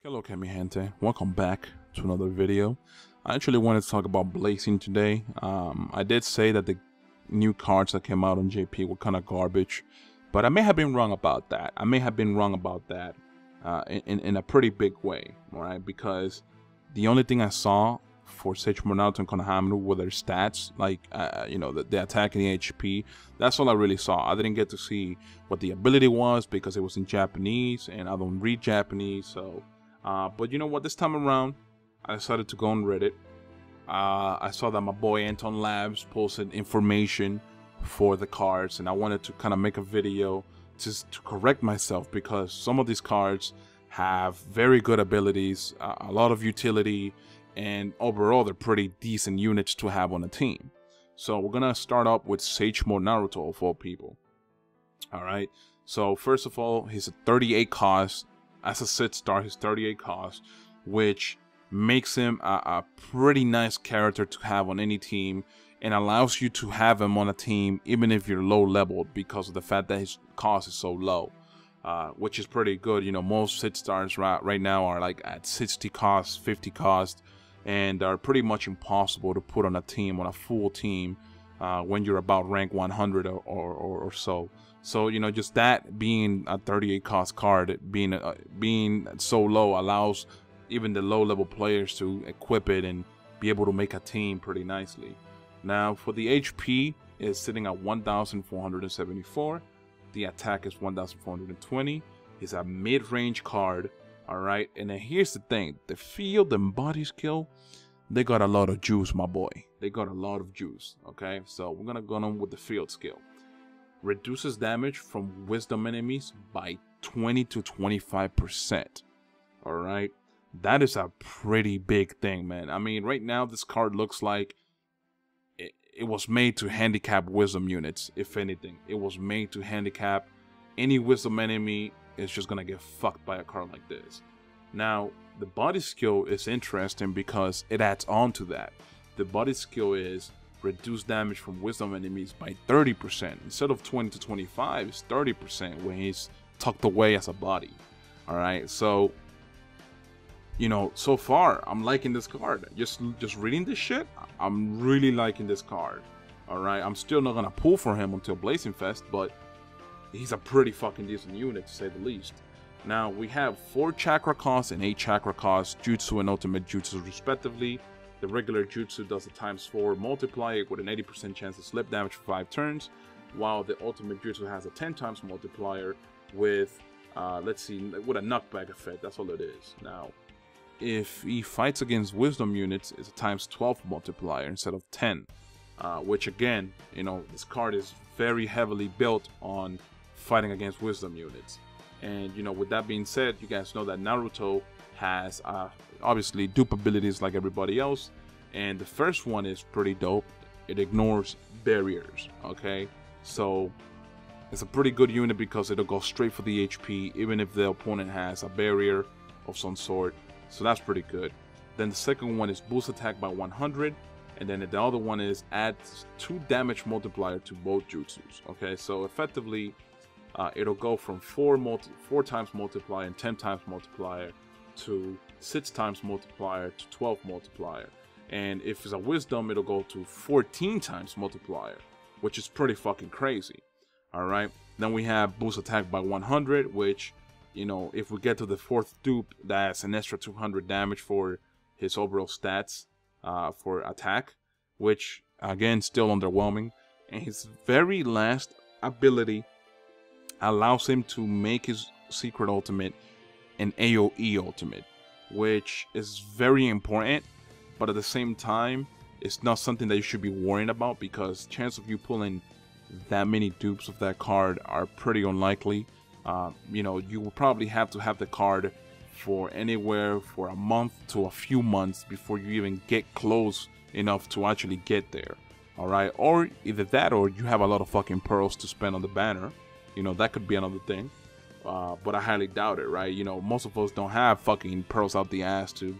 Hello, Kami Gente. Welcome back to another video. I actually wanted to talk about Blazing today. I did say that the new cards that came out on JP were kind of garbage, but I may have been wrong about that. In a pretty big way, all right? Because the only thing I saw for Seiichiro Naruto and Konohamaru were their stats, like the attack and the HP. That's all I really saw. I didn't get to see what the ability was because it was in Japanese, and I don't read Japanese, so. But you know what? This time around, I decided to go on Reddit. I saw that my boy Anton Labs posted information for the cards, and I wanted to kind of make a video just to correct myself because some of these cards have very good abilities, a lot of utility, and overall they're pretty decent units to have on a team. So we're gonna start up with Seiichiro Naruto of all people. All right. So first of all, he's a 38 cost. As a sit star, he's 38 cost, which makes him a pretty nice character to have on any team and allows you to have him on a team even if you're low leveled because of the fact that his cost is so low, which is pretty good. You know, most sit stars right now are like at 60 cost, 50 cost, and are pretty much impossible to put on a team, on a full team, when you're about rank 100 or so. So, you know, just that being a 38 cost card, being so low allows even the low level players to equip it and be able to make a team pretty nicely. Now, for the HP, is sitting at 1,474. The attack is 1,420. It's a mid-range card, all right? And then here's the thing. The field and body skill, they got a lot of juice, my boy. They got a lot of juice, okay? So we're going to go on with the field skill. Reduces damage from wisdom enemies by 20 to 25%. All right, that is a pretty big thing, man. I mean, right now this card looks like it was made to handicap wisdom units. If anything, it was made to handicap any wisdom enemy. Is just gonna get fucked by a card like this. Now, the body skill is interesting because it adds on to that. The body skill is reduce damage from wisdom enemies by 30%. Instead of 20 to 25, it's 30% when he's tucked away as a body. All right, so you know, so far I'm liking this card. Just reading this shit, I'm really liking this card. All right, I'm still not gonna pull for him until Blazing Fest, but he's a pretty fucking decent unit to say the least. Now we have 4 chakra costs and 8 chakra costs, jutsu and ultimate jutsu respectively. The regular jutsu does a ×4 multiplier with an 80% chance to slip damage for 5 turns, while the ultimate jutsu has a 10 times multiplier with, let's see, with a knockback effect. That's all it is. Now, if he fights against wisdom units, it's a ×12 multiplier instead of 10, which again, you know, this card is very heavily built on fighting against wisdom units. And, you know, with that being said, you guys know that Naruto has obviously dupe abilities like everybody else, and the first one is pretty dope. It ignores barriers, okay? So it's a pretty good unit because it'll go straight for the HP even if the opponent has a barrier of some sort, so that's pretty good. Then the second one is boost attack by 100, and then the other one is adds 2 damage multiplier to both jutsus, okay? So effectively it'll go from 4 times multiplier and 10 times multiplier to 6 times multiplier to 12 multiplier, and if it's a wisdom, it'll go to 14 times multiplier, which is pretty fucking crazy. All right, then we have boost attack by 100, which, you know, if we get to the 4th dupe, that's an extra 200 damage for his overall stats for attack, which again still underwhelming. And his very last ability allows him to make his secret ultimate an AoE ultimate, which is very important, but at the same time it's not something that you should be worrying about because chance of you pulling that many dupes of that card are pretty unlikely. You know, you will probably have to have the card for anywhere for a month to a few months before you even get close enough to actually get there. All right, or either that or you have a lot of fucking pearls to spend on the banner. You know, that could be another thing. But I highly doubt it, right? You know, most of us don't have fucking pearls out the ass to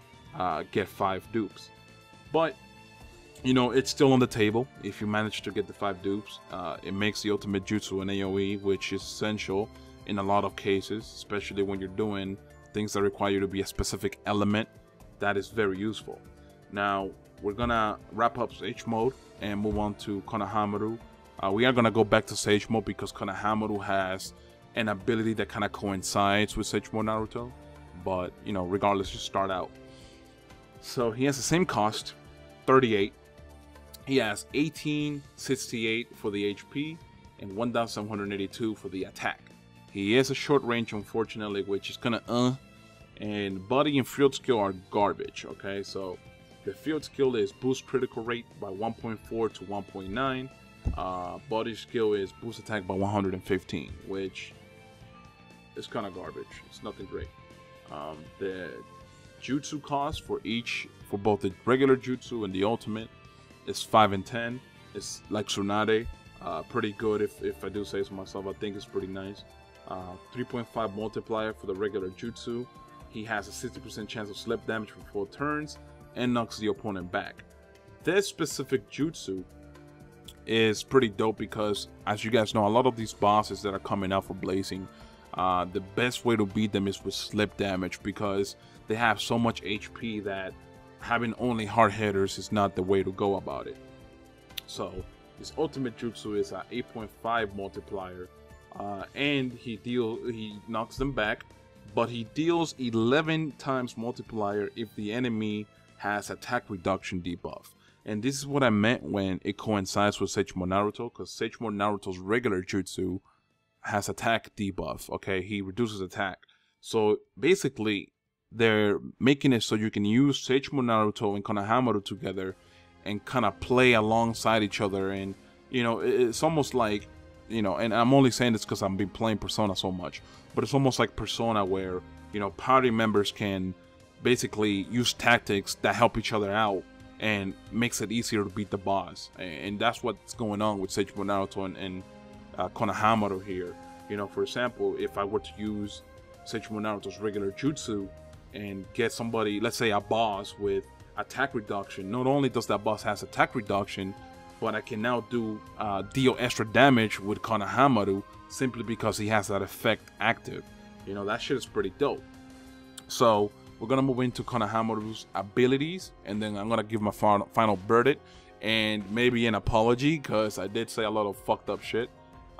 get 5 dupes. But, you know, it's still on the table. If you manage to get the 5 dupes, it makes the ultimate jutsu an AoE, which is essential in a lot of cases, especially when you're doing things that require you to be a specific element, that is very useful. Now, we're gonna wrap up Sage Mode and move on to Konohamaru. We are gonna go back to Sage Mode because Konohamaru has an ability that kind of coincides with Sage Mode Naruto. But, you know, regardless, just start out. So he has the same cost, 38. He has 1868 for the HP and 1782 for the attack. He is a short range, unfortunately, which is kind of and body and field skill are garbage. Okay, so the field skill is boost critical rate by 1.4 to 1.9. Body skill is boost attack by 115, which is kind of garbage. It's nothing great. The jutsu cost for both the regular jutsu and the ultimate is 5 and 10. It's like Tsunade, pretty good if I do say so myself. I think it's pretty nice. 3.5 multiplier for the regular jutsu. He has a 60% chance of slip damage for 4 turns and knocks the opponent back. This specific jutsu is pretty dope because, as you guys know, a lot of these bosses that are coming out for Blazing, the best way to beat them is with slip damage because they have so much HP that having only hard hitters is not the way to go about it. So his ultimate jutsu is a 8.5 multiplier, and he knocks them back, but he deals 11 times multiplier if the enemy has attack reduction debuff. And this is what I meant when it coincides with Sage Mode Naruto, because Sage Mode Naruto's regular jutsu has attack debuff. Okay, he reduces attack. So basically, they're making it so you can use Sage Mode Naruto and Konohamaru together and kind of play alongside each other. And, you know, it's almost like, you know, and I'm only saying this because I've been playing Persona so much, but it's almost like Persona where, you know, party members can basically use tactics that help each other out and makes it easier to beat the boss. And that's what's going on with Sage Mode Naruto and Konohamaru here. You know, for example, if I were to use Sage Mode Naruto's regular jutsu and get somebody, let's say a boss with attack reduction, not only does that boss has attack reduction, but I can now deal extra damage with Konohamaru simply because he has that effect active. You know, that shit is pretty dope. So we're gonna move into Konohamaru's abilities, and then I'm gonna give my final verdict and maybe an apology because I did say a lot of fucked up shit.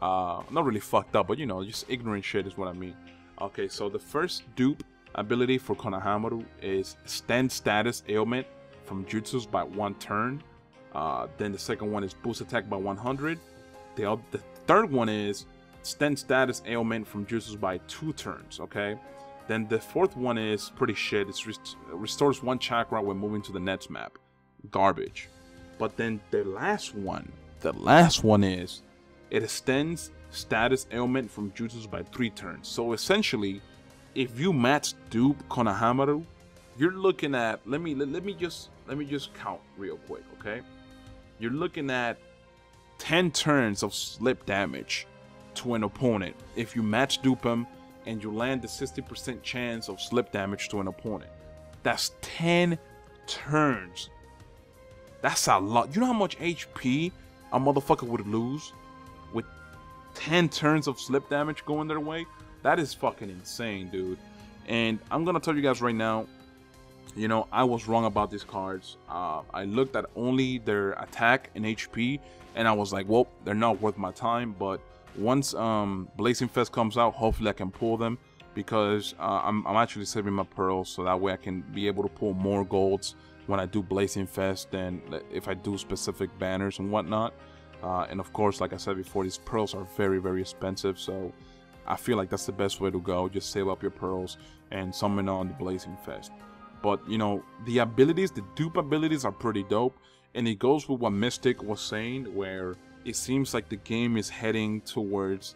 Not really fucked up, but you know, just ignorant shit is what I mean. Okay, so the first dupe ability for Konohamaru is Stand Status Ailment from Jutsus by 1 turn. Then the second one is Boost Attack by 100. The third one is Stand Status Ailment from Jutsus by 2 turns, okay? Then the fourth one is pretty shit. It restores 1 chakra when moving to the next map. Garbage. But then the last one is it extends status ailment from jutsus by 3 turns. So essentially, if you match dupe Konohamaru, you're looking at, let me just count real quick, okay? You're looking at 10 turns of slip damage to an opponent if you match dupe him and you land the 60% chance of slip damage to an opponent. That's 10 turns. That's a lot. You know how much HP a motherfucker would lose with 10 turns of slip damage going their way? That is fucking insane, dude. And I'm gonna tell you guys right now, you know, I was wrong about these cards. I looked at only their attack and HP, and I was like, well, they're not worth my time. But once Blazing Fest comes out, hopefully I can pull them, because I'm actually saving my pearls so that way I can be able to pull more golds when I do Blazing Fest than if I do specific banners and whatnot. And of course, like I said before, these pearls are very, very expensive, so I feel like that's the best way to go. Just save up your pearls and summon on the Blazing Fest. But, you know, the abilities, the dupe abilities are pretty dope. And it goes with what Mystic was saying, where it seems like the game is heading towards,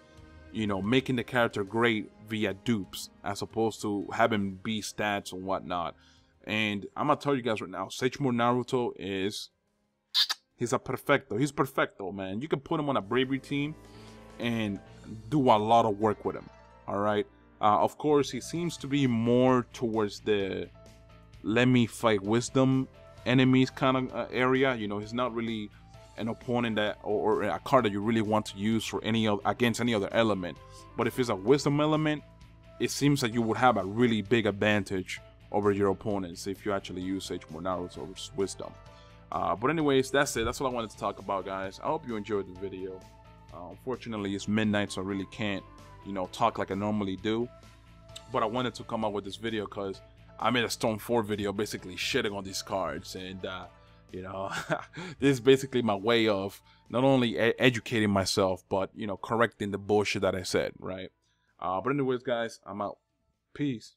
you know, making the character great via dupes, as opposed to having B stats and whatnot. And I'm gonna tell you guys right now, Sage Mode Naruto he's a perfecto. He's perfecto, man. You can put him on a bravery team and do a lot of work with him. Alright? Of course, he seems to be more towards the let me fight wisdom enemies kind of area. You know, he's not really an opponent that or a card that you really want to use for against any other element. But if it's a wisdom element, it seems that you would have a really big advantage over your opponents if you actually use Sage Mornaros over Wisdom. But anyways, that's it. That's all I wanted to talk about, guys. I hope you enjoyed the video. Unfortunately, it's midnight, so I really can't, you know, talk like I normally do. But I wanted to come out with this video because I made a Storm 4 video basically shitting on these cards. And, you know, this is basically my way of not only educating myself, but, you know, correcting the bullshit that I said, right? But anyways, guys, I'm out. Peace.